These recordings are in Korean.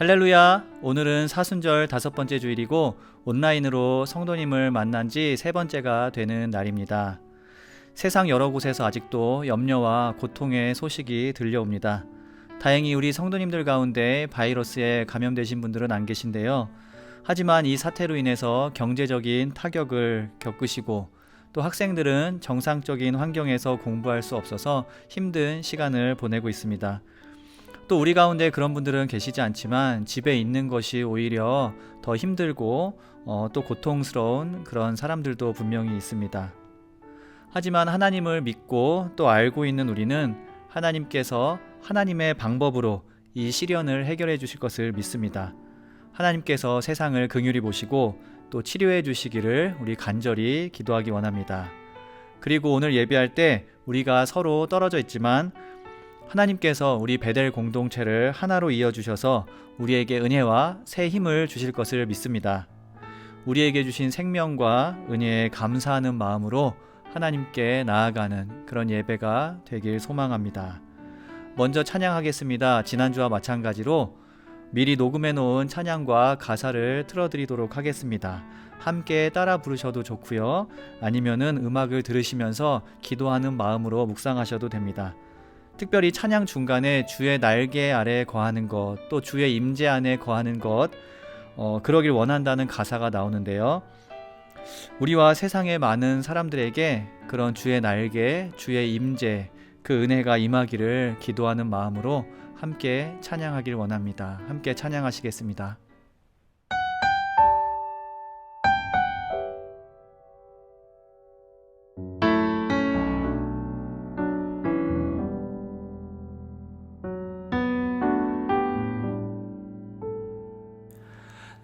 할렐루야! 오늘은 사순절 5번째 주일이고 온라인으로 성도님을 만난 지 3번째가 되는 날입니다. 세상 여러 곳에서 아직도 염려와 고통의 소식이 들려옵니다. 다행히 우리 성도님들 가운데 바이러스에 감염되신 분들은 안 계신데요. 하지만 이 사태로 인해서 경제적인 타격을 겪으시고 또 학생들은 정상적인 환경에서 공부할 수 없어서 힘든 시간을 보내고 있습니다. 또 우리 가운데 그런 분들은 계시지 않지만 집에 있는 것이 오히려 더 힘들고 또 고통스러운 그런 사람들도 분명히 있습니다. 하지만 하나님을 믿고 또 알고 있는 우리는 하나님께서 하나님의 방법으로 이 시련을 해결해 주실 것을 믿습니다. 하나님께서 세상을 긍휼히 보시고 또 치료해 주시기를 우리 간절히 기도하기 원합니다. 그리고 오늘 예배할 때 우리가 서로 떨어져 있지만 하나님께서 우리 베델 공동체를 하나로 이어주셔서 우리에게 은혜와 새 힘을 주실 것을 믿습니다. 우리에게 주신 생명과 은혜에 감사하는 마음으로 하나님께 나아가는 그런 예배가 되길 소망합니다. 먼저 찬양하겠습니다. 지난주와 마찬가지로 미리 녹음해 놓은 찬양과 가사를 틀어드리도록 하겠습니다. 함께 따라 부르셔도 좋고요. 아니면은 음악을 들으시면서 기도하는 마음으로 묵상하셔도 됩니다. 특별히 찬양 중간에 주의 날개 아래 거하는 것, 또 주의 임재 안에 거하는 것, 그러길 원한다는 가사가 나오는데요. 우리와 세상의 많은 사람들에게 그런 주의 날개, 주의 임재, 그 은혜가 임하기를 기도하는 마음으로 함께 찬양하길 원합니다. 함께 찬양하시겠습니다.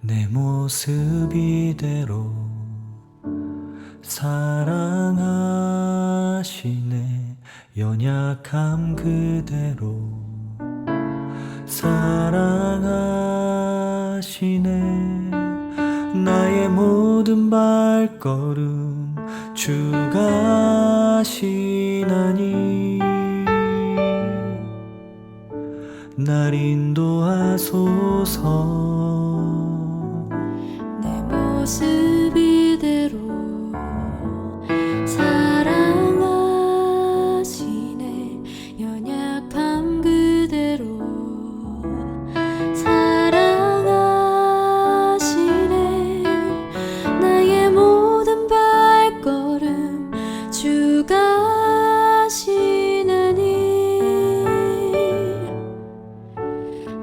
내 모습 이대로 사랑하시네. 연약함 그대로 사랑하시네. 나의 모든 발걸음 주가 하시나니 날 인도하소서. 모습 이대로 사랑하시네. 연약함 그대로 사랑하시네. 나의 모든 발걸음 주가 하시나니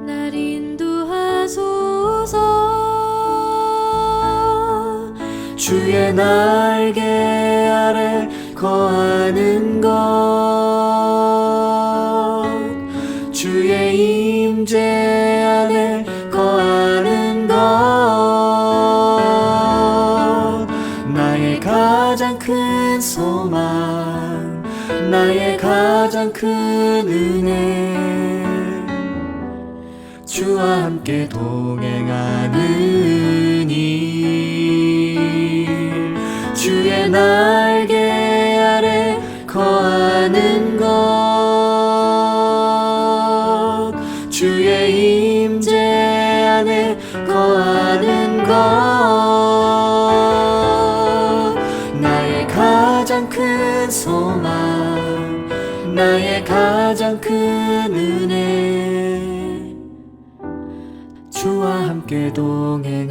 날 인도하소서. 주의 날개 아래 거하는 것, 주의 임재 안에 거하는 것, 나의 가장 큰 소망, 나의 가장 큰 은혜, 주와 함께 동행하는 주의 날개 아래 거하는 것, 주의 임재 안에 거하는 것, 나의 가장 큰 소망, 나의 가장 큰 은혜, 주와 함께 동행하느니.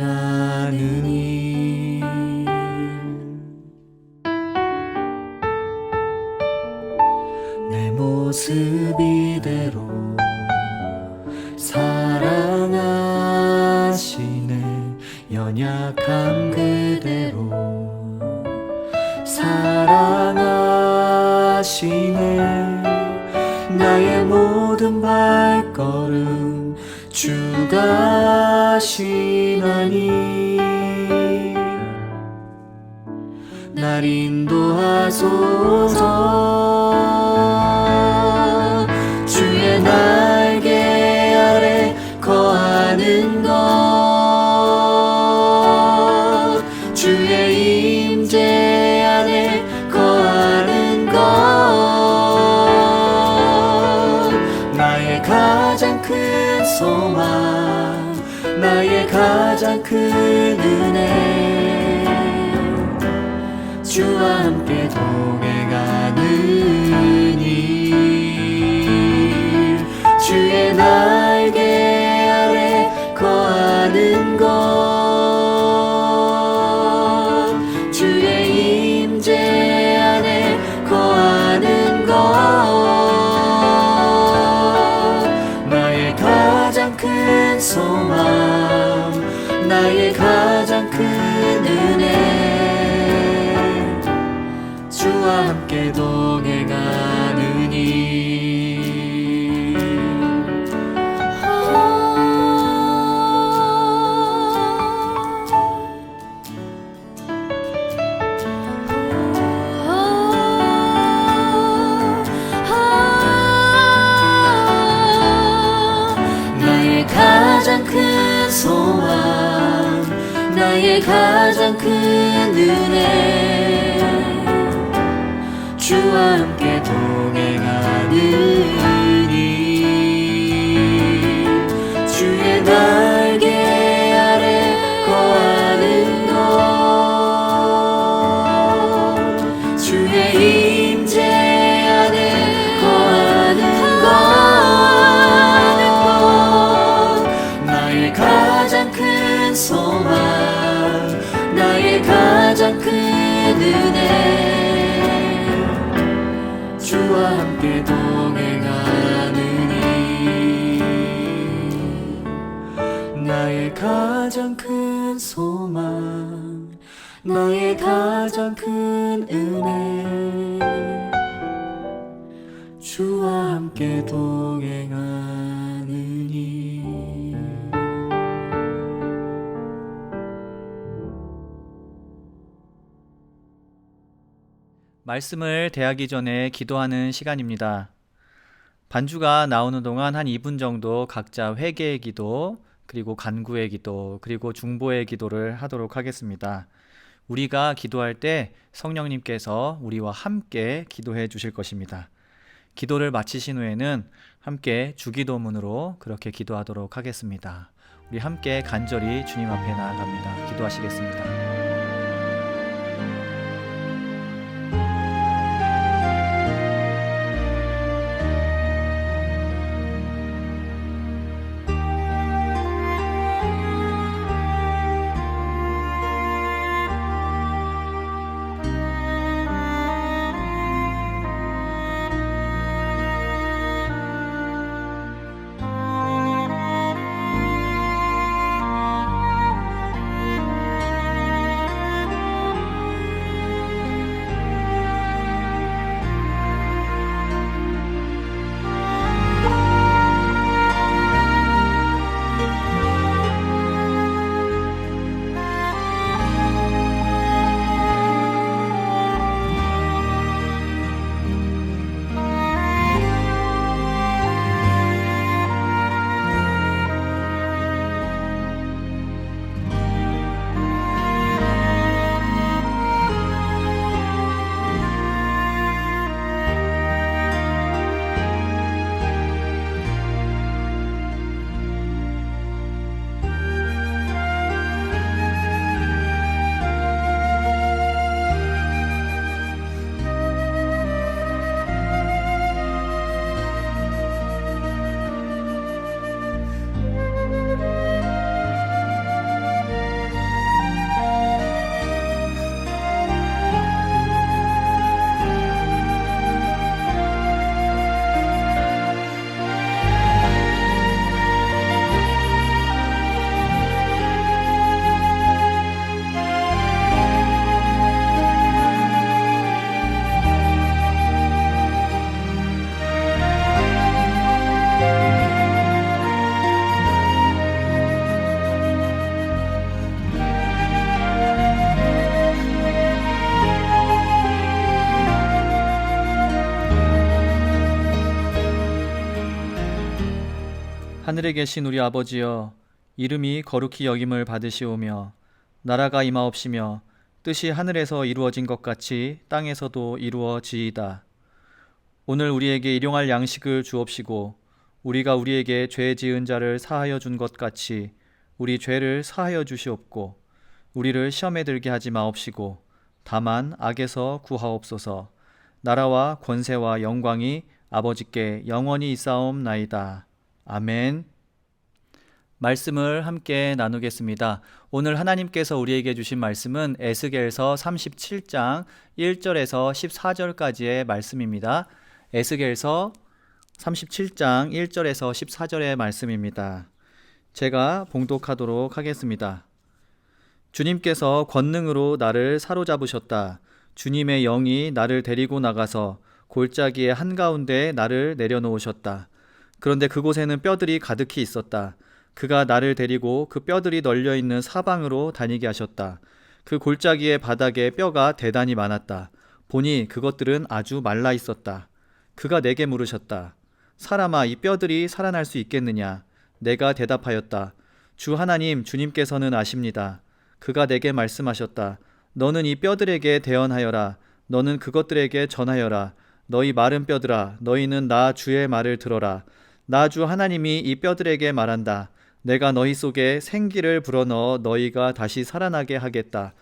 내 모습 이대로 사랑하시네. 연약함 그대로 사랑하시네. 나의 모든 발걸음 주가 하시나니 날 인도하소서. 주의 날개 아래 거하는 것, 주의 임재 안에 거하는 것, 나의 가장 큰 큰 소망 나의 가장 큰 은혜 주와 함께 동행하는 일 주의 날개 아래 거하는 것 주의 임재 안에 거하는 것 나의 가장 큰 소망 나의 가장 큰 은혜 주와 함께 동행하는 일 나의 가장 큰 소망 나의 가장 큰 은혜 주와 함께 동행하는 일 주의 날개 아래 거하는 것 주의 임재 안에 거하는 것 나의 가장 큰 소망 나의 가장 큰 은혜 주와 함께 동행하는 일 나의 가장 큰 소망 나의 가장 큰 은혜 주와 함께 동행하는 일 말씀을 대하기 전에 기도하는 시간입니다. 반주가 나오는 동안 한 2분 정도 각자 회개의 기도, 그리고 간구의 기도, 그리고 중보의 기도를 하도록 하겠습니다. 우리가 기도할 때 성령님께서 우리와 함께 기도해 주실 것입니다. 기도를 마치신 후에는 함께 주기도문으로 그렇게 기도하도록 하겠습니다. 우리 함께 간절히 주님 앞에 나아갑니다. 기도하시겠습니다. 하늘에 계신 우리 아버지여, 이름이 거룩히 여김을 받으시오며 나라가 임하옵시며 뜻이 하늘에서 이루어진 것 같이 땅에서도 이루어지이다. 오늘 우리에게 일용할 양식을 주옵시고 우리가 우리에게 죄 지은 자를 사하여 준 것 같이 우리 죄를 사하여 주시옵고 우리를 시험에 들게 하지 마옵시고 다만 악에서 구하옵소서. 나라와 권세와 영광이 아버지께 영원히 있사옵나이다. 아멘. 말씀을 함께 나누겠습니다. 오늘 하나님께서 우리에게 주신 말씀은 에스겔서 37장 1절에서 14절까지의 말씀입니다. 에스겔서 37장 1절에서 14절의 말씀입니다. 제가 봉독하도록 하겠습니다. 주님께서 권능으로 나를 사로잡으셨다. 주님의 영이 나를 데리고 나가서 골짜기의 한가운데 나를 내려놓으셨다. 그런데 그곳에는 뼈들이 가득히 있었다. 그가 나를 데리고 그 뼈들이 널려있는 사방으로 다니게 하셨다. 그 골짜기의 바닥에 뼈가 대단히 많았다. 보니 그것들은 아주 말라 있었다. 그가 내게 물으셨다. 사람아, 이 뼈들이 살아날 수 있겠느냐? 내가 대답하였다. 주 하나님, 주님께서는 아십니다. 그가 내게 말씀하셨다. 너는 이 뼈들에게 대언하여라. 너는 그것들에게 전하여라. 너희 마른 뼈들아, 너희는 나 주의 말을 들어라. 나 주 하나님이 이 뼈들에게 말한다. 내가 너희 속에 생기를 불어넣어 너희가 다시 살아나게 하겠다.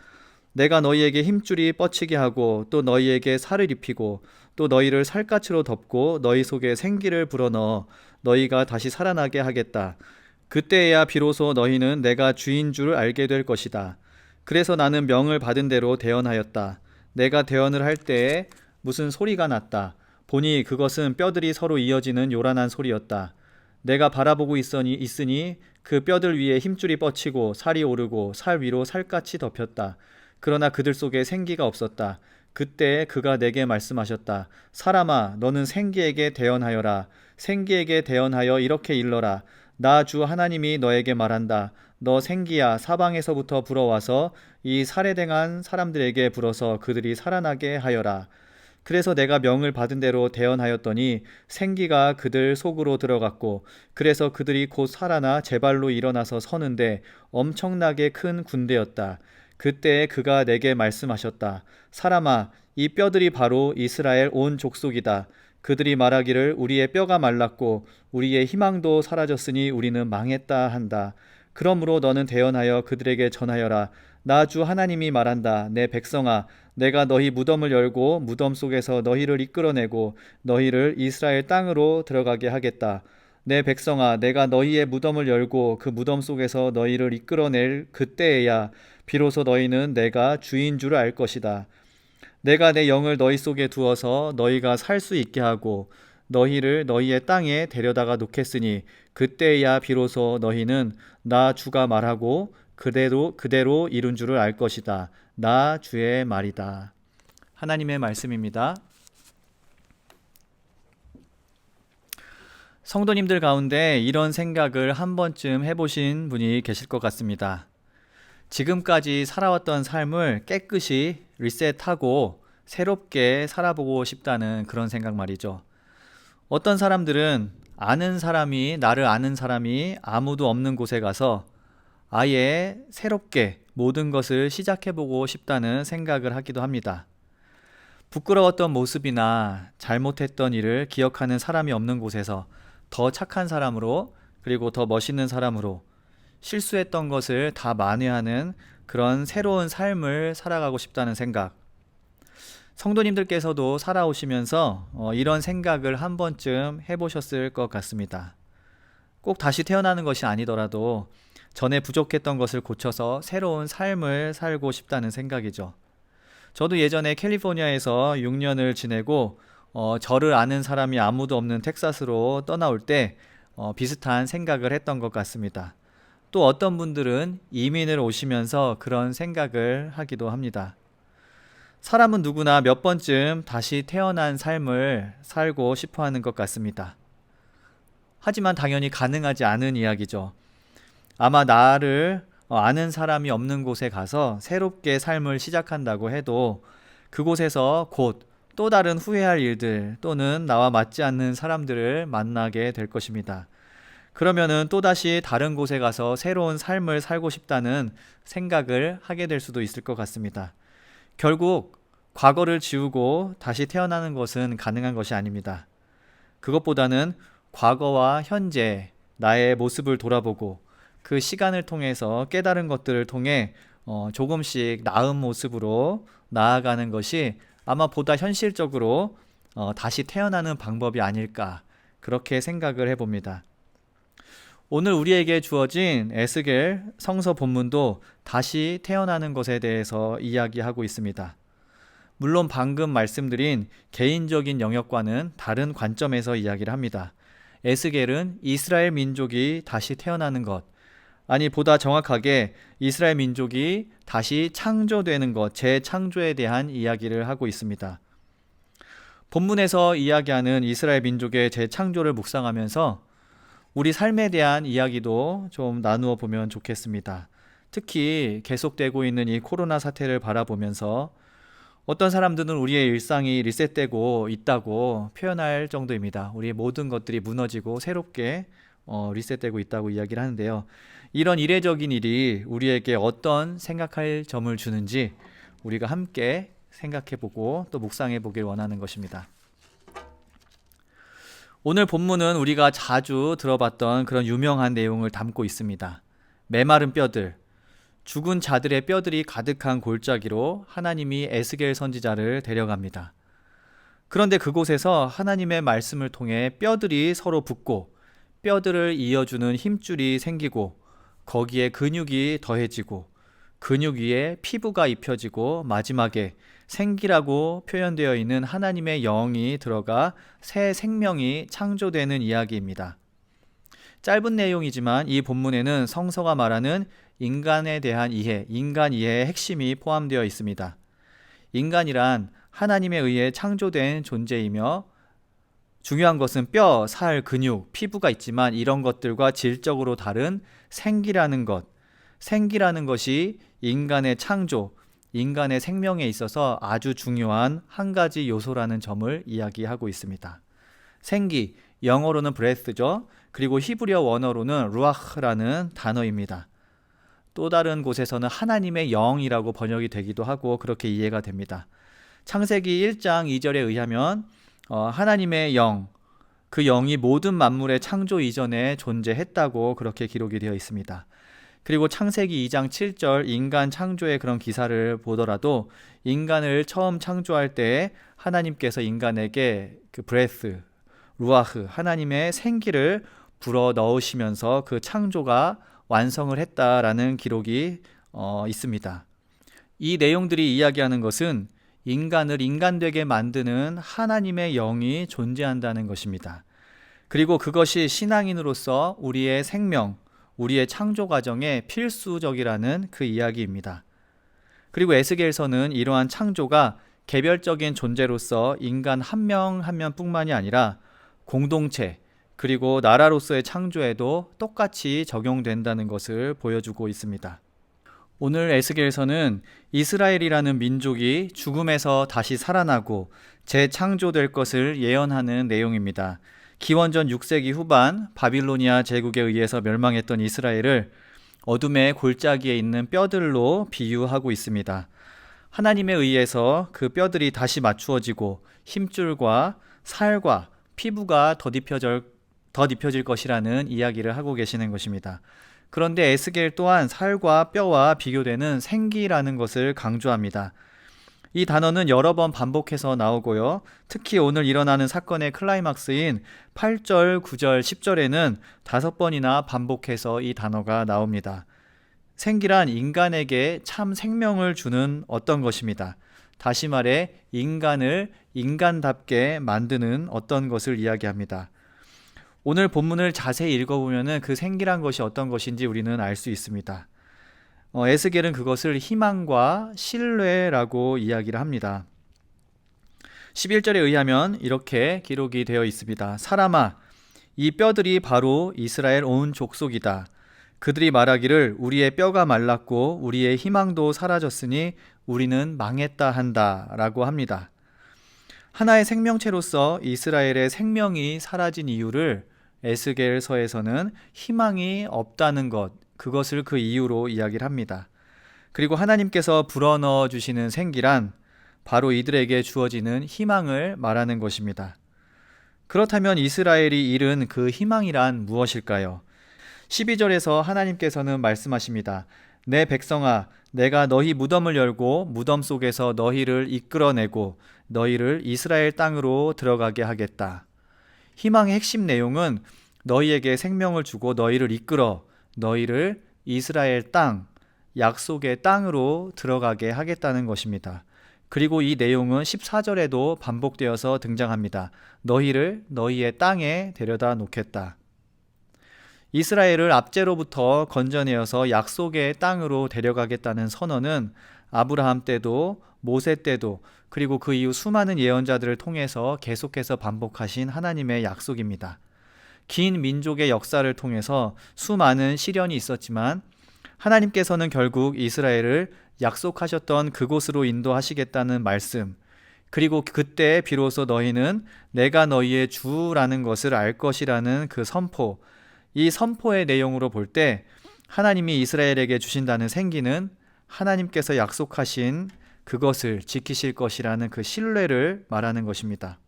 내가 너희에게 힘줄이 뻗치게 하고 또 너희에게 살을 입히고 또 너희를 살갗으로 덮고 너희 속에 생기를 불어넣어 너희가 다시 살아나게 하겠다. 그때야 비로소 너희는 내가 주인 줄 알게 될 것이다. 그래서 나는 명을 받은 대로 대언하였다. 내가 대언을 할 때에 무슨 소리가 났다. 보니 그것은 뼈들이 서로 이어지는 요란한 소리였다. 내가 바라보고 있으니 그 뼈들 위에 힘줄이 뻗치고 살이 오르고 살 위로 살갗이 덮였다. 그러나 그들 속에 생기가 없었다. 그때 그가 내게 말씀하셨다. 사람아, 너는 생기에게 대언하여라. 생기에게 대언하여 이렇게 일러라. 나 주 하나님이 너에게 말한다. 너 생기야, 사방에서부터 불어와서 이 살해당한 사람들에게 불어서 그들이 살아나게 하여라. 그래서 내가 명을 받은 대로 대언하였더니 생기가 그들 속으로 들어갔고 그래서 그들이 곧 살아나 제 발로 일어나서 서는데 엄청나게 큰 군대였다. 그때 그가 내게 말씀하셨다. 사람아, 이 뼈들이 바로 이스라엘 온 족속이다. 그들이 말하기를 우리의 뼈가 말랐고 우리의 희망도 사라졌으니 우리는 망했다 한다. 그러므로 너는 대언하여 그들에게 전하여라. 나 주 하나님이 말한다. 내 백성아, 내가 너희 무덤을 열고 무덤 속에서 너희를 이끌어내고 너희를 이스라엘 땅으로 들어가게 하겠다. 내 백성아, 내가 너희의 무덤을 열고 그 무덤 속에서 너희를 이끌어낼 그때에야 비로소 너희는 내가 주인 줄 알 것이다. 내가 내 영을 너희 속에 두어서 너희가 살 수 있게 하고 너희를 너희의 땅에 데려다가 놓겠으니 그때야 비로소 너희는 나 주가 말하고 그대로 이룬 줄을 알 것이다. 나 주의 말이다. 하나님의 말씀입니다. 성도님들 가운데 이런 생각을 한 번쯤 해보신 분이 계실 것 같습니다. 지금까지 살아왔던 삶을 깨끗이 리셋하고 새롭게 살아보고 싶다는 그런 생각 말이죠. 어떤 사람들은 나를 아는 사람이 아무도 없는 곳에 가서 아예 새롭게 모든 것을 시작해보고 싶다는 생각을 하기도 합니다. 부끄러웠던 모습이나 잘못했던 일을 기억하는 사람이 없는 곳에서 더 착한 사람으로 그리고 더 멋있는 사람으로 실수했던 것을 다 만회하는 그런 새로운 삶을 살아가고 싶다는 생각. 성도님들께서도 살아오시면서 이런 생각을 한 번쯤 해보셨을 것 같습니다. 꼭 다시 태어나는 것이 아니더라도 전에 부족했던 것을 고쳐서 새로운 삶을 살고 싶다는 생각이죠. 저도 예전에 캘리포니아에서 6년을 지내고 저를 아는 사람이 아무도 없는 텍사스로 떠나올 때 비슷한 생각을 했던 것 같습니다. 또 어떤 분들은 이민을 오시면서 그런 생각을 하기도 합니다. 사람은 누구나 몇 번쯤 다시 태어난 삶을 살고 싶어 하는 것 같습니다. 하지만 당연히 가능하지 않은 이야기죠. 아마 나를 아는 사람이 없는 곳에 가서 새롭게 삶을 시작한다고 해도 그곳에서 곧 또 다른 후회할 일들 또는 나와 맞지 않는 사람들을 만나게 될 것입니다. 그러면은 또다시 다른 곳에 가서 새로운 삶을 살고 싶다는 생각을 하게 될 수도 있을 것 같습니다. 결국 과거를 지우고 다시 태어나는 것은 가능한 것이 아닙니다. 그것보다는 과거와 현재 나의 모습을 돌아보고 그 시간을 통해서 깨달은 것들을 통해 조금씩 나은 모습으로 나아가는 것이 아마 보다 현실적으로 다시 태어나는 방법이 아닐까 그렇게 생각을 해봅니다. 오늘 우리에게 주어진 에스겔 성서 본문도 다시 태어나는 것에 대해서 이야기하고 있습니다. 물론 방금 말씀드린 개인적인 영역과는 다른 관점에서 이야기를 합니다. 에스겔은 이스라엘 민족이 다시 태어나는 것, 아니 보다 정확하게 이스라엘 민족이 다시 창조되는 것, 재창조에 대한 이야기를 하고 있습니다. 본문에서 이야기하는 이스라엘 민족의 재창조를 묵상하면서 우리 삶에 대한 이야기도 좀 나누어 보면 좋겠습니다. 특히 계속되고 있는 이 코로나 사태를 바라보면서 어떤 사람들은 우리의 일상이 리셋되고 있다고 표현할 정도입니다. 우리의 모든 것들이 무너지고 새롭게 리셋되고 있다고 이야기를 하는데요. 이런 이례적인 일이 우리에게 어떤 생각할 점을 주는지 우리가 함께 생각해보고 또 묵상해보길 원하는 것입니다. 오늘 본문은 우리가 자주 들어봤던 그런 유명한 내용을 담고 있습니다. 메마른 뼈들, 죽은 자들의 뼈들이 가득한 골짜기로 하나님이 에스겔 선지자를 데려갑니다. 그런데 그곳에서 하나님의 말씀을 통해 뼈들이 서로 붙고 뼈들을 이어주는 힘줄이 생기고 거기에 근육이 더해지고 근육 위에 피부가 입혀지고 마지막에 생기라고 표현되어 있는 하나님의 영이 들어가 새 생명이 창조되는 이야기입니다. 짧은 내용이지만 이 본문에는 성서가 말하는 인간에 대한 이해, 인간 이해의 핵심이 포함되어 있습니다. 인간이란 하나님에 의해 창조된 존재이며 중요한 것은 뼈, 살, 근육, 피부가 있지만 이런 것들과 질적으로 다른 생기라는 것, 생기라는 것이 인간의 창조, 인간의 생명에 있어서 아주 중요한 한 가지 요소라는 점을 이야기하고 있습니다. 생기, 영어로는 breath죠. 그리고 히브리어 원어로는 루아흐라는 단어입니다. 또 다른 곳에서는 하나님의 영이라고 번역이 되기도 하고 그렇게 이해가 됩니다. 창세기 1장 2절에 의하면 하나님의 영, 그 영이 모든 만물의 창조 이전에 존재했다고 그렇게 기록이 되어 있습니다. 그리고 창세기 2장 7절 인간 창조의 그런 기사를 보더라도 인간을 처음 창조할 때 하나님께서 인간에게 그 브레스, 루아흐, 하나님의 생기를 불어 넣으시면서 그 창조가 완성을 했다라는 기록이 있습니다. 이 내용들이 이야기하는 것은 인간을 인간되게 만드는 하나님의 영이 존재한다는 것입니다. 그리고 그것이 신앙인으로서 우리의 생명, 우리의 창조 과정에 필수적이라는 그 이야기입니다. 그리고 에스겔서는 이러한 창조가 개별적인 존재로서 인간 한 명 한 명뿐만이 아니라 공동체 그리고 나라로서의 창조에도 똑같이 적용된다는 것을 보여주고 있습니다. 오늘 에스겔서는 이스라엘이라는 민족이 죽음에서 다시 살아나고 재창조될 것을 예언하는 내용입니다. 기원전 6세기 후반 바빌로니아 제국에 의해서 멸망했던 이스라엘을 어둠의 골짜기에 있는 뼈들로 비유하고 있습니다. 하나님에 의해서 그 뼈들이 다시 맞추어지고 힘줄과 살과 피부가 덧입혀질 것이라는 이야기를 하고 계시는 것입니다. 그런데 에스겔 또한 살과 뼈와 비교되는 생기라는 것을 강조합니다. 이 단어는 여러 번 반복해서 나오고요. 특히 오늘 일어나는 사건의 클라이막스인 8절, 9절, 10절에는 5번이나 반복해서 이 단어가 나옵니다. 생기란 인간에게 참 생명을 주는 어떤 것입니다. 다시 말해 인간을 인간답게 만드는 어떤 것을 이야기합니다. 오늘 본문을 자세히 읽어보면 그 생기란 것이 어떤 것인지 우리는 알 수 있습니다. 에스겔은 그것을 희망과 신뢰라고 이야기를 합니다. 11절에 의하면 이렇게 기록이 되어 있습니다. 사람아, 이 뼈들이 바로 이스라엘 온 족속이다. 그들이 말하기를 우리의 뼈가 말랐고 우리의 희망도 사라졌으니 우리는 망했다 한다 라고 합니다. 하나의 생명체로서 이스라엘의 생명이 사라진 이유를 에스겔서에서는 희망이 없다는 것, 그것을 그 이유로 이야기를 합니다. 그리고 하나님께서 불어넣어 주시는 생기란 바로 이들에게 주어지는 희망을 말하는 것입니다. 그렇다면 이스라엘이 잃은 그 희망이란 무엇일까요? 12절에서 하나님께서는 말씀하십니다. 내 백성아, 내가 너희 무덤을 열고 무덤 속에서 너희를 이끌어내고 너희를 이스라엘 땅으로 들어가게 하겠다. 희망의 핵심 내용은 너희에게 생명을 주고 너희를 이끌어 너희를 이스라엘 땅, 약속의 땅으로 들어가게 하겠다는 것입니다. 그리고 이 내용은 14절에도 반복되어서 등장합니다. 너희를 너희의 땅에 데려다 놓겠다. 이스라엘을 압제로부터 건져내어서 약속의 땅으로 데려가겠다는 선언은 아브라함 때도 모세 때도 그리고 그 이후 수많은 예언자들을 통해서 계속해서 반복하신 하나님의 약속입니다. 긴 민족의 역사를 통해서 수많은 시련이 있었지만 하나님께서는 결국 이스라엘을 약속하셨던 그곳으로 인도하시겠다는 말씀, 그리고 그때 비로소 너희는 내가 너희의 주라는 것을 알 것이라는 그 선포, 이 선포의 내용으로 볼 때 하나님이 이스라엘에게 주신다는 생기는 하나님께서 약속하신 그것을 지키실 것이라는 그 신뢰를 말하는 것입니다.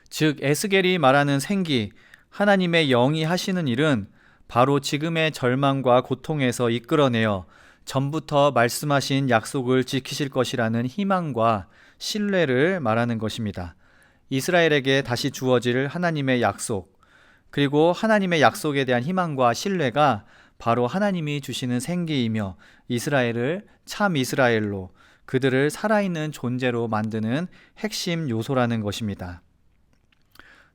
즉 에스겔이 말하는 생기, 하나님의 영이 하시는 일은 바로 지금의 절망과 고통에서 이끌어내어 전부터 말씀하신 약속을 지키실 것이라는 희망과 신뢰를 말하는 것입니다. 이스라엘에게 다시 주어질 하나님의 약속, 그리고 하나님의 약속에 대한 희망과 신뢰가 바로 하나님이 주시는 생기이며 이스라엘을 참 이스라엘로, 그들을 살아있는 존재로 만드는 핵심 요소라는 것입니다.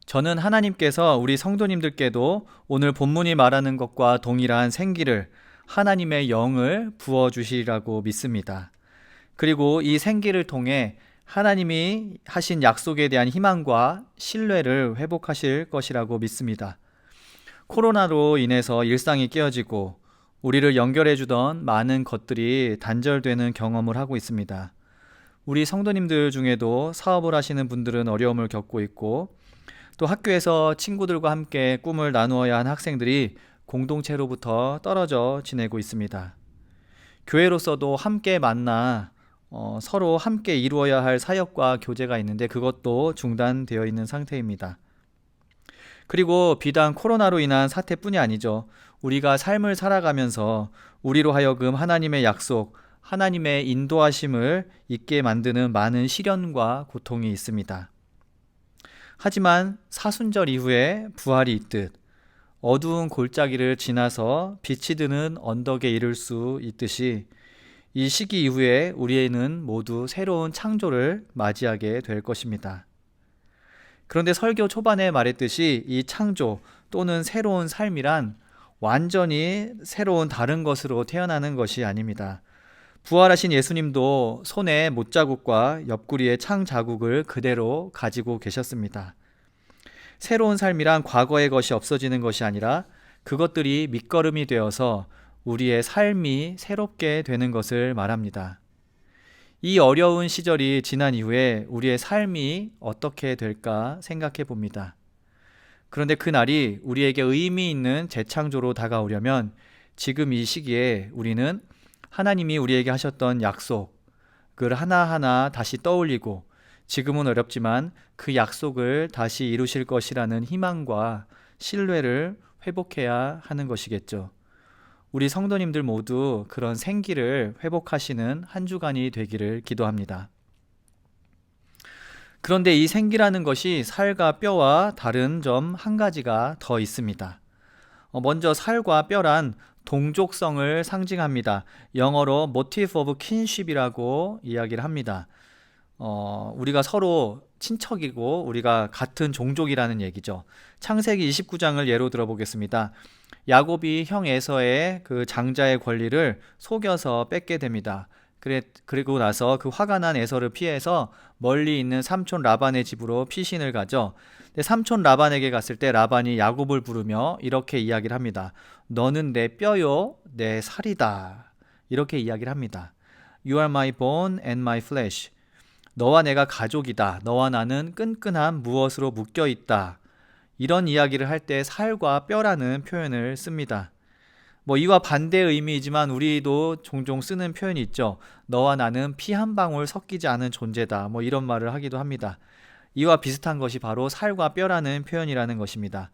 저는 하나님께서 우리 성도님들께도 오늘 본문이 말하는 것과 동일한 생기를, 하나님의 영을 부어주시리라고 믿습니다. 그리고 이 생기를 통해 하나님이 하신 약속에 대한 희망과 신뢰를 회복하실 것이라고 믿습니다. 코로나로 인해서 일상이 깨어지고 우리를 연결해주던 많은 것들이 단절되는 경험을 하고 있습니다. 우리 성도님들 중에도 사업을 하시는 분들은 어려움을 겪고 있고, 또 학교에서 친구들과 함께 꿈을 나누어야 한 학생들이 공동체로부터 떨어져 지내고 있습니다. 교회로서도 함께 만나 서로 함께 이루어야 할 사역과 교제가 있는데 그것도 중단되어 있는 상태입니다. 그리고 비단 코로나로 인한 사태뿐이 아니죠. 우리가 삶을 살아가면서 우리로 하여금 하나님의 약속, 하나님의 인도하심을 잊게 만드는 많은 시련과 고통이 있습니다. 하지만 사순절 이후에 부활이 있듯 어두운 골짜기를 지나서 빛이 드는 언덕에 이를 수 있듯이 이 시기 이후에 우리는 모두 새로운 창조를 맞이하게 될 것입니다. 그런데 설교 초반에 말했듯이 이 창조 또는 새로운 삶이란 완전히 새로운 다른 것으로 태어나는 것이 아닙니다. 부활하신 예수님도 손에 못자국과 옆구리에 창 자국을 그대로 가지고 계셨습니다. 새로운 삶이란 과거의 것이 없어지는 것이 아니라 그것들이 밑거름이 되어서 우리의 삶이 새롭게 되는 것을 말합니다. 이 어려운 시절이 지난 이후에 우리의 삶이 어떻게 될까 생각해 봅니다. 그런데 그날이 우리에게 의미 있는 재창조로 다가오려면 지금 이 시기에 우리는 하나님이 우리에게 하셨던 약속, 그걸 하나하나 다시 떠올리고 지금은 어렵지만 그 약속을 다시 이루실 것이라는 희망과 신뢰를 회복해야 하는 것이겠죠. 우리 성도님들 모두 그런 생기를 회복하시는 한 주간이 되기를 기도합니다. 그런데 이 생기라는 것이 살과 뼈와 다른 점 한 가지가 더 있습니다. 먼저 살과 뼈란 동족성을 상징합니다. 영어로 motive of kinship이라고 이야기를 합니다. 우리가 서로 친척이고 우리가 같은 종족이라는 얘기죠. 창세기 29장을 예로 들어보겠습니다. 야곱이 형 에서의 그 장자의 권리를 속여서 뺏게 됩니다. 그리고 나서 그 화가 난 에서를 피해서 멀리 있는 삼촌 라반의 집으로 피신을 가죠. 근데 삼촌 라반에게 갔을 때 라반이 야곱을 부르며 이렇게 이야기를 합니다. 너는 내 뼈요 내 살이다. 이렇게 이야기를 합니다. You are my bone and my flesh. 너와 내가 가족이다. 너와 나는 끈끈한 무엇으로 묶여 있다. 이런 이야기를 할 때 살과 뼈라는 표현을 씁니다. 이와 반대의 의미이지만 우리도 종종 쓰는 표현이 있죠. 너와 나는 피 한 방울 섞이지 않은 존재다. 이런 말을 하기도 합니다. 이와 비슷한 것이 바로 살과 뼈라는 표현이라는 것입니다.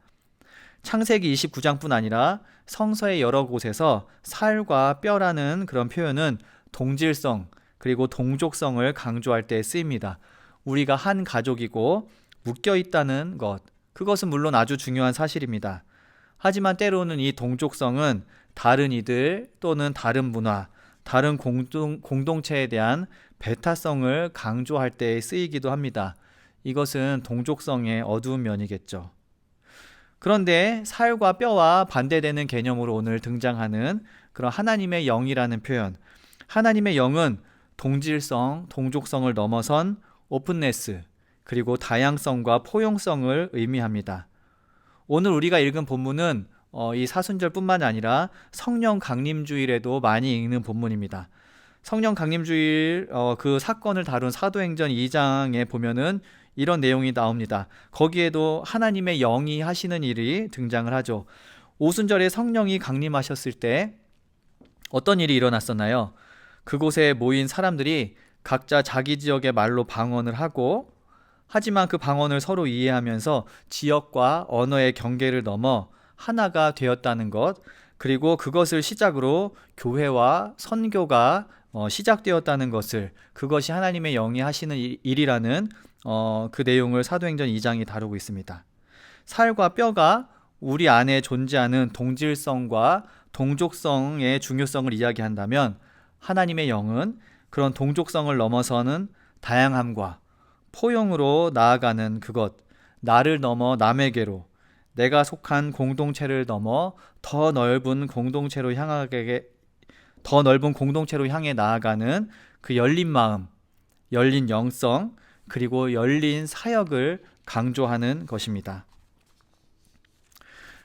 창세기 29장뿐 아니라 성서의 여러 곳에서 살과 뼈라는 그런 표현은 동질성 그리고 동족성을 강조할 때 쓰입니다. 우리가 한 가족이고 묶여 있다는 것, 그것은 물론 아주 중요한 사실입니다. 하지만 때로는 이 동족성은 다른 이들 또는 다른 문화, 다른 공동체에 대한 배타성을 강조할 때 쓰이기도 합니다. 이것은 동족성의 어두운 면이겠죠. 그런데 살과 뼈와 반대되는 개념으로 오늘 등장하는 그런 하나님의 영이라는 표현, 하나님의 영은 동질성, 동족성을 넘어선 오픈네스, 그리고 다양성과 포용성을 의미합니다. 오늘 우리가 읽은 본문은 이 사순절뿐만 아니라 성령 강림주일에도 많이 읽는 본문입니다. 성령 강림주일 그 사건을 다룬 사도행전 2장에 보면은 이런 내용이 나옵니다. 거기에도 하나님의 영이 하시는 일이 등장을 하죠. 오순절에 성령이 강림하셨을 때 어떤 일이 일어났었나요? 그곳에 모인 사람들이 각자 자기 지역의 말로 방언을 하고, 하지만 그 방언을 서로 이해하면서 지역과 언어의 경계를 넘어 하나가 되었다는 것, 그리고 그것을 시작으로 교회와 선교가 시작되었다는 것을, 그것이 하나님의 영이 하시는 일이라는 그 내용을 사도행전 2장이 다루고 있습니다. 살과 뼈가 우리 안에 존재하는 동질성과 동족성의 중요성을 이야기한다면, 하나님의 영은 그런 동족성을 넘어서는 다양함과 포용으로 나아가는 그것, 나를 넘어 남에게로, 내가 속한 공동체를 넘어 더 넓은 공동체로 향해 나아가는 그 열린 마음, 열린 영성, 그리고 열린 사역을 강조하는 것입니다.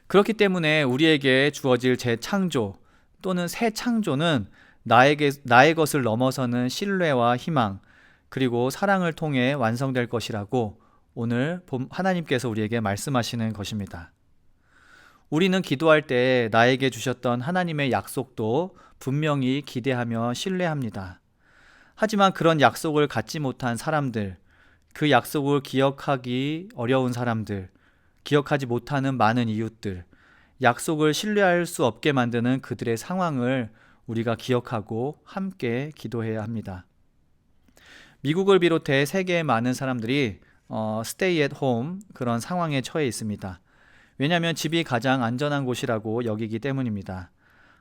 그렇기 때문에 우리에게 주어질 재창조 또는 새 창조는 나의 것을 넘어서는 신뢰와 희망, 그리고 사랑을 통해 완성될 것이라고 오늘 하나님께서 우리에게 말씀하시는 것입니다. 우리는 기도할 때 나에게 주셨던 하나님의 약속도 분명히 기대하며 신뢰합니다. 하지만 그런 약속을 갖지 못한 사람들, 그 약속을 기억하기 어려운 사람들, 기억하지 못하는 많은 이웃들, 약속을 신뢰할 수 없게 만드는 그들의 상황을 우리가 기억하고 함께 기도해야 합니다. 미국을 비롯해 세계의 많은 사람들이 stay at home 그런 상황에 처해 있습니다. 왜냐하면 집이 가장 안전한 곳이라고 여기기 때문입니다.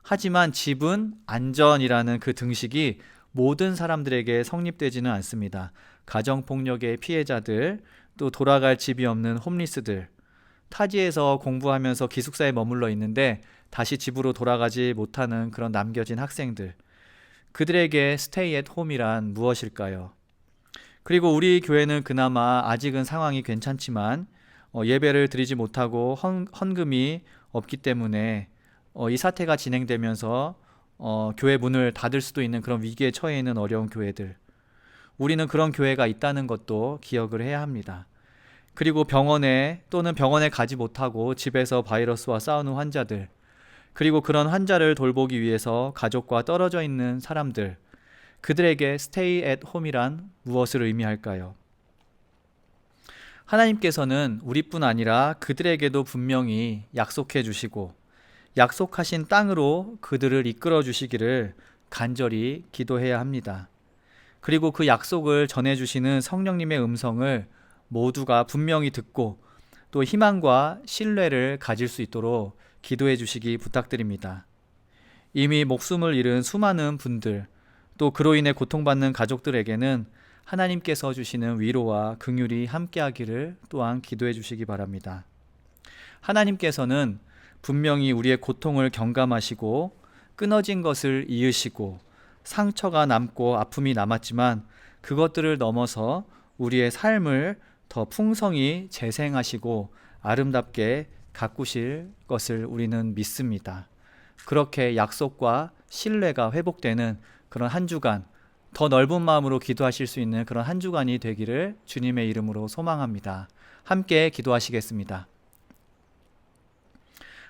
하지만 집은 안전이라는 그 등식이 모든 사람들에게 성립되지는 않습니다. 가정폭력의 피해자들, 또 돌아갈 집이 없는 홈리스들, 타지에서 공부하면서 기숙사에 머물러 있는데 다시 집으로 돌아가지 못하는 그런 남겨진 학생들, 그들에게 stay at home이란 무엇일까요? 그리고 우리 교회는 그나마 아직은 상황이 괜찮지만 예배를 드리지 못하고 헌금이 없기 때문에 이 사태가 진행되면서 교회 문을 닫을 수도 있는 그런 위기에 처해 있는 어려운 교회들, 우리는 그런 교회가 있다는 것도 기억을 해야 합니다. 그리고 병원에 또는 병원에 가지 못하고 집에서 바이러스와 싸우는 환자들, 그리고 그런 환자를 돌보기 위해서 가족과 떨어져 있는 사람들, 그들에게 stay at home이란 무엇을 의미할까요? 하나님께서는 우리뿐 아니라 그들에게도 분명히 약속해 주시고 약속하신 땅으로 그들을 이끌어 주시기를 간절히 기도해야 합니다. 그리고 그 약속을 전해주시는 성령님의 음성을 모두가 분명히 듣고 또 희망과 신뢰를 가질 수 있도록 기도해 주시기 부탁드립니다. 이미 목숨을 잃은 수많은 분들, 또 그로 인해 고통받는 가족들에게는 하나님께서 주시는 위로와 긍휼이 함께하기를 또한 기도해 주시기 바랍니다. 하나님께서는 분명히 우리의 고통을 경감하시고 끊어진 것을 이으시고 상처가 남고 아픔이 남았지만 그것들을 넘어서 우리의 삶을 더 풍성히 재생하시고 아름답게 가꾸실 것을 우리는 믿습니다. 그렇게 약속과 신뢰가 회복되는 그런 한 주간, 더 넓은 마음으로 기도하실 수 있는 그런 한 주간이 되기를 주님의 이름으로 소망합니다. 함께 기도하시겠습니다.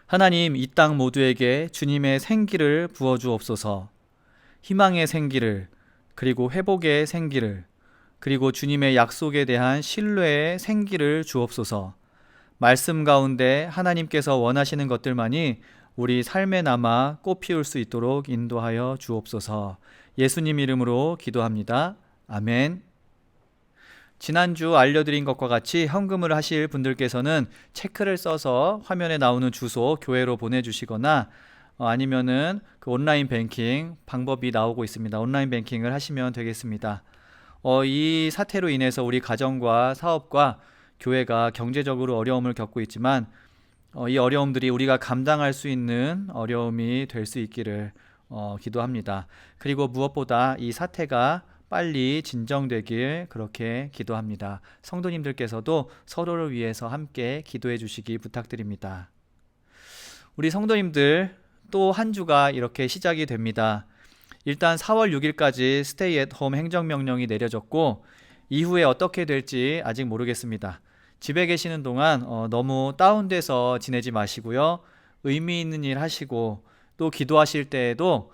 하나님, 이 땅 모두에게 주님의 생기를 부어주옵소서. 희망의 생기를, 그리고 회복의 생기를, 그리고 주님의 약속에 대한 신뢰의 생기를 주옵소서. 말씀 가운데 하나님께서 원하시는 것들만이 우리 삶에 남아 꽃피울 수 있도록 인도하여 주옵소서. 예수님 이름으로 기도합니다. 아멘. 지난주 알려드린 것과 같이 헌금을 하실 분들께서는 체크를 써서 화면에 나오는 주소 교회로 보내주시거나 아니면은 그 온라인 뱅킹 방법이 나오고 있습니다. 온라인 뱅킹을 하시면 되겠습니다. 이 사태로 인해서 우리 가정과 사업과 교회가 경제적으로 어려움을 겪고 있지만 이 어려움들이 우리가 감당할 수 있는 어려움이 될 수 있기를 기도합니다. 그리고 무엇보다 이 사태가 빨리 진정되길 그렇게 기도합니다. 성도님들께서도 서로를 위해서 함께 기도해 주시기 부탁드립니다. 우리 성도님들 또 한 주가 이렇게 시작이 됩니다. 일단 4월 6일까지 스테이 앳 홈 행정명령이 내려졌고 이후에 어떻게 될지 아직 모르겠습니다. 집에 계시는 동안 너무 다운돼서 지내지 마시고요. 의미 있는 일 하시고 또 기도하실 때에도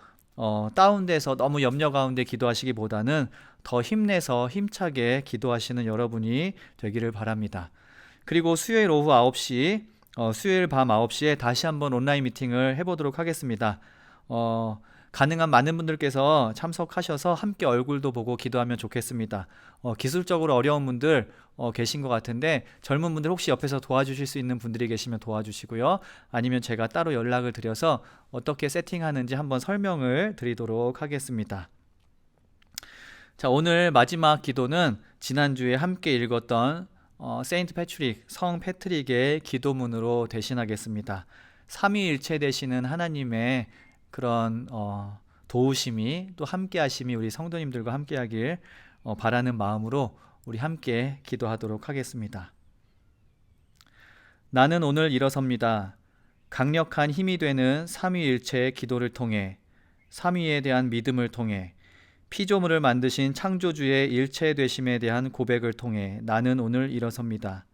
다운돼서 너무 염려 가운데 기도하시기보다는 더 힘내서 힘차게 기도하시는 여러분이 되기를 바랍니다. 그리고 수요일 오후 9시, 수요일 밤 9시에 다시 한번 온라인 미팅을 해보도록 하겠습니다. 가능한 많은 분들께서 참석하셔서 함께 얼굴도 보고 기도하면 좋겠습니다. 기술적으로 어려운 분들 계신 것 같은데 젊은 분들 혹시 옆에서 도와주실 수 있는 분들이 계시면 도와주시고요. 아니면 제가 따로 연락을 드려서 어떻게 세팅하는지 한번 설명을 드리도록 하겠습니다. 자, 오늘 마지막 기도는 지난주에 함께 읽었던 세인트 패트릭, 성 패트릭의 기도문으로 대신하겠습니다. 삼위일체 되시는 하나님의 그런 도우심이 또 함께 하심이 우리 성도님들과 함께 하길 바라는 마음으로 우리 함께 기도하도록 하겠습니다. 나는 오늘 일어섭니다. 강력한 힘이 되는 삼위일체의 기도를 통해 삼위에 대한 믿음을 통해 피조물을 만드신 창조주의 일체되심에 대한 고백을 통해 나는 오늘 일어섭니다.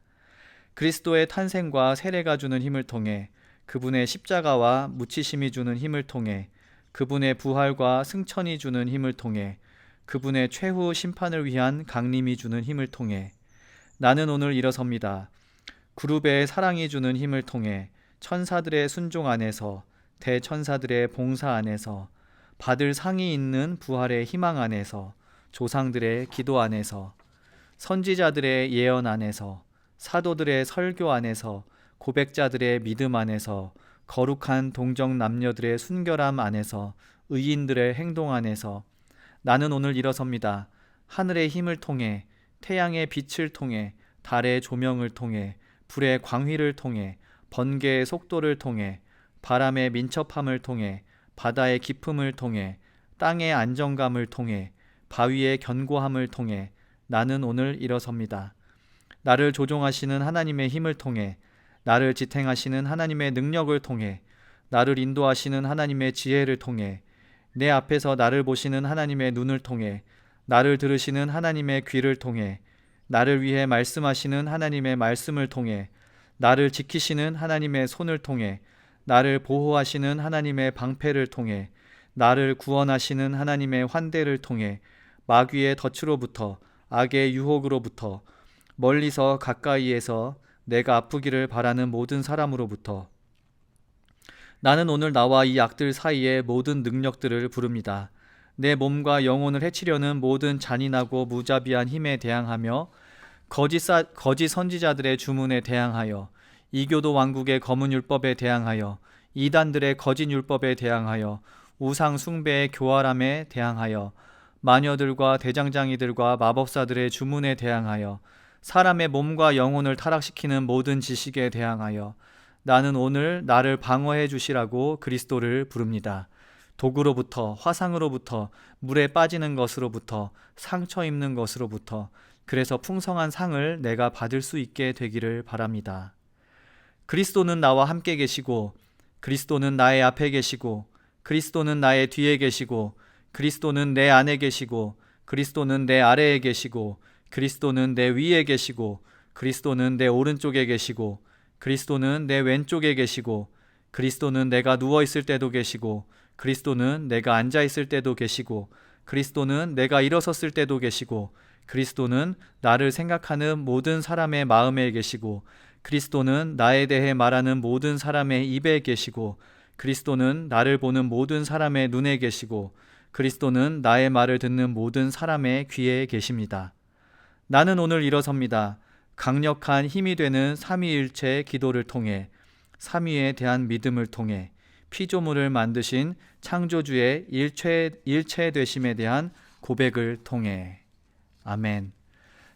그리스도의 탄생과 세례가 주는 힘을 통해 그분의 십자가와 묻히심이 주는 힘을 통해 그분의 부활과 승천이 주는 힘을 통해 그분의 최후 심판을 위한 강림이 주는 힘을 통해 나는 오늘 일어섭니다. 그룹의 사랑이 주는 힘을 통해 천사들의 순종 안에서 대천사들의 봉사 안에서 받을 상이 있는 부활의 희망 안에서 조상들의 기도 안에서 선지자들의 예언 안에서 사도들의 설교 안에서 고백자들의 믿음 안에서 거룩한 동정 남녀들의 순결함 안에서 의인들의 행동 안에서 나는 오늘 일어섭니다. 하늘의 힘을 통해 태양의 빛을 통해 달의 조명을 통해 불의 광휘를 통해 번개의 속도를 통해 바람의 민첩함을 통해 바다의 깊음을 통해 땅의 안정감을 통해 바위의 견고함을 통해 나는 오늘 일어섭니다. 나를 조종하시는 하나님의 힘을 통해 나를 지탱하시는 하나님의 능력을 통해 나를 인도하시는 하나님의 지혜를 통해 내 앞에서 나를 보시는 하나님의 눈을 통해 나를 들으시는 하나님의 귀를 통해 나를 위해 말씀하시는 하나님의 말씀을 통해 나를 지키시는 하나님의 손을 통해 나를 보호하시는 하나님의 방패를 통해 나를 구원하시는 하나님의 환대를 통해 마귀의 덫으로부터 악의 유혹으로부터 멀리서 가까이에서 내가 아프기를 바라는 모든 사람으로부터 나는 오늘 나와 이 악들 사이의 모든 능력들을 부릅니다. 내 몸과 영혼을 해치려는 모든 잔인하고 무자비한 힘에 대항하며 거짓 선지자들의 주문에 대항하여 이교도 왕국의 검은 율법에 대항하여 이단들의 거짓 율법에 대항하여 우상 숭배의 교활함에 대항하여 마녀들과 대장장이들과 마법사들의 주문에 대항하여 사람의 몸과 영혼을 타락시키는 모든 지식에 대항하여 나는 오늘 나를 방어해 주시라고 그리스도를 부릅니다. 독으로부터 화상으로부터 물에 빠지는 것으로부터 상처 입는 것으로부터 그래서 풍성한 상을 내가 받을 수 있게 되기를 바랍니다. 그리스도는 나와 함께 계시고 그리스도는 나의 앞에 계시고 그리스도는 나의 뒤에 계시고 그리스도는 내 안에 계시고 그리스도는 내 아래에 계시고 그리스도는 내 위에 계시고 그리스도는 내 오른쪽에 계시고 그리스도는 내 왼쪽에 계시고 그리스도는 내가 누워있을 때도 계시고 그리스도는 내가 앉아있을 때도 계시고 그리스도는 내가 일어섰을 때도 계시고 그리스도는 나를 생각하는 모든 사람의 마음에 계시고, 그리스도는 나에 대해 말하는 모든 사람의 입에 계시고, 그리스도는 나를 보는 모든 사람의 눈에 계시고, 그리스도는 나의 말을 듣는 모든 사람의 귀에 계십니다. 나는 오늘 일어섭니다. 강력한 힘이 되는 삼위일체의 기도를 통해, 삼위에 대한 믿음을 통해, 피조물을 만드신 창조주의 일체 되심에 대한 고백을 통해. 아멘.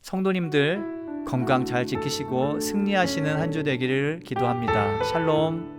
성도님들 건강 잘 지키시고 승리하시는 한 주 되기를 기도합니다. 샬롬.